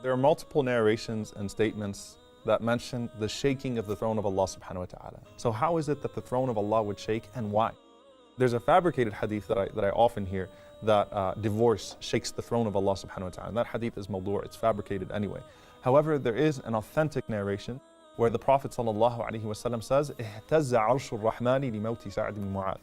There are multiple narrations and statements that mention the shaking of the throne of Allah subhanahu wa ta'ala. So how is it that the throne of Allah would shake, and why? There's a fabricated hadith that I often hear that divorce shakes the throne of Allah subhanahu wa ta'ala. And that hadith is mawdu', it's fabricated anyway. However, there is an authentic narration where the Prophet sallallahu alaihi wasallam says, اهتز عرش الرحمن لموت سعد بن معاذ.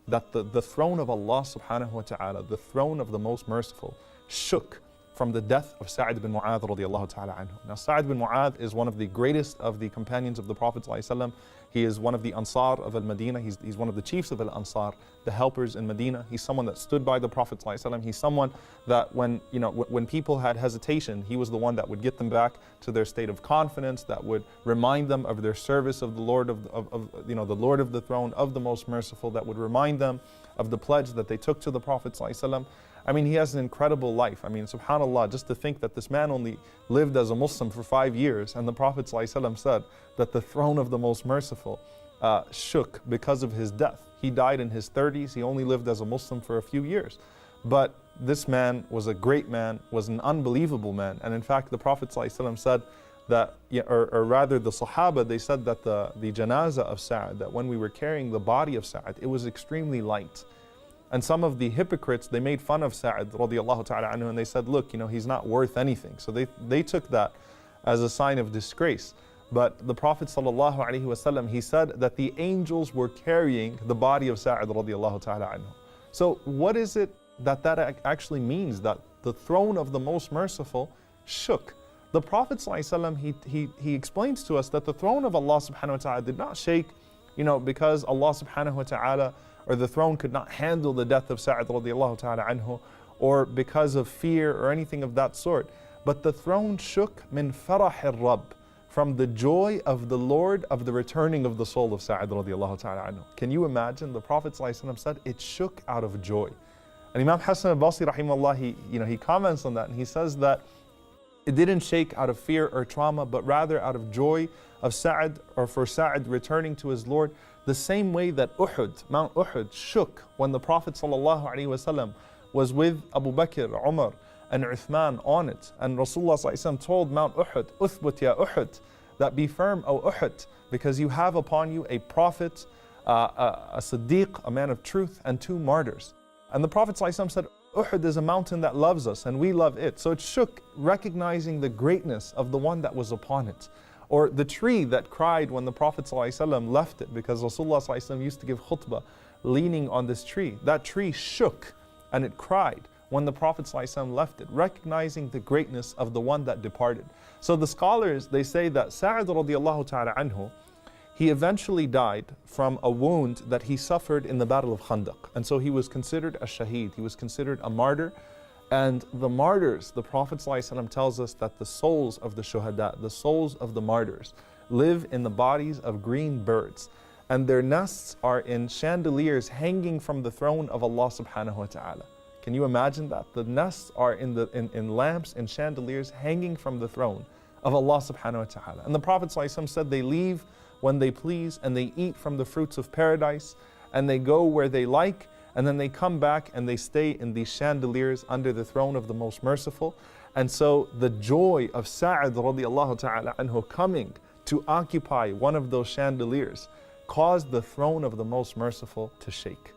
That the throne of Allah subhanahu wa ta'ala, the throne of the most merciful, shook from the death of Sa'd ibn Mu'adh radiallahu ta'ala anhu. Now Sa'd ibn Mu'adh is one of the greatest of the companions of the Prophet _. He is one of the Ansar of Al-Madinah. He's one of the chiefs of Al-Ansar, the helpers in Medina. He's someone that stood by the Prophet _. He's someone that when people had hesitation, he was the one that would get them back to their state of confidence, that would remind them of their service of the Lord the Lord of the throne, of the most merciful, that would remind them of the pledge that they took to the Prophet _. I mean, he has an incredible life. I mean, subhanAllah, just to think that this man only lived as a Muslim for 5 years, and the Prophet ﷺ said that the throne of the most merciful shook because of his death. He died in his 30s, he only lived as a Muslim for a few years. But this man was a great man, was an unbelievable man. And in fact, the Prophet ﷺ said that, or rather the Sahaba, they said that the janazah of Sa'd, that when we were carrying the body of Sa'd, it was extremely light. And some of the hypocrites, they made fun of Sa'd radiallahu ta'ala anhu, and they said, look, he's not worth anything. So they took that as a sign of disgrace. But the Prophet sallallahu alaihi wasallam, he said that the angels were carrying the body of Sa'd radiallahu ta'ala anhu. So what is it that actually means, that the throne of the most merciful shook? The Prophet sallallahu alaihi wasallam, he explains to us that the throne of Allah subhanahu wa ta'ala did not shake, because Allah subhanahu wa ta'ala, or the throne could not handle the death of Sa'd radiallahu ta'ala anhu, or because of fear or anything of that sort. But the throne shook min farah al-Rabb, from the joy of the Lord of the returning of the soul of Sa'd radiallahu ta'ala anhu. Can you imagine? The Prophet ﷺ said it shook out of joy. And Imam Hassan al-Basri rahimahullah, he comments on that, and he says that it didn't shake out of fear or trauma, but rather out of joy of Sa'd, or for Sa'd returning to his Lord, the same way that Mount Uhud shook when the Prophet ﷺ was with Abu Bakr, Umar and Uthman on it. And Rasulullah ﷺ told Mount Uhud, Uthbut ya Uhud, that be firm, O Uhud, because you have upon you a prophet, a Siddiq, a man of truth, and 2 martyrs. And the Prophet ﷺ said, Uhud is a mountain that loves us and we love it. So it shook, recognizing the greatness of the one that was upon it. Or the tree that cried when the Prophet ﷺ left it, because Rasulullah ﷺ used to give khutbah leaning on this tree. That tree shook and it cried when the Prophet ﷺ left it, recognizing the greatness of the one that departed. So the scholars, they say that Sa'd radiallahu ta'ala anhu, he eventually died from a wound that he suffered in the Battle of Khandaq. And so he was considered a shaheed, he was considered a martyr. And the martyrs, the Prophet ﷺ tells us that the souls of the shuhada, the souls of the martyrs, live in the bodies of green birds. And their nests are in chandeliers hanging from the throne of Allah subhanahu wa ta'ala. Can you imagine that? The nests are in lamps and chandeliers hanging from the throne of Allah subhanahu wa ta'ala. And the Prophet ﷺ said they leave when they please, and they eat from the fruits of paradise, and they go where they like, and then they come back and they stay in these chandeliers under the throne of the most merciful. And so the joy of Sa'd radiallahu ta'ala anhu coming to occupy one of those chandeliers caused the throne of the most merciful to shake.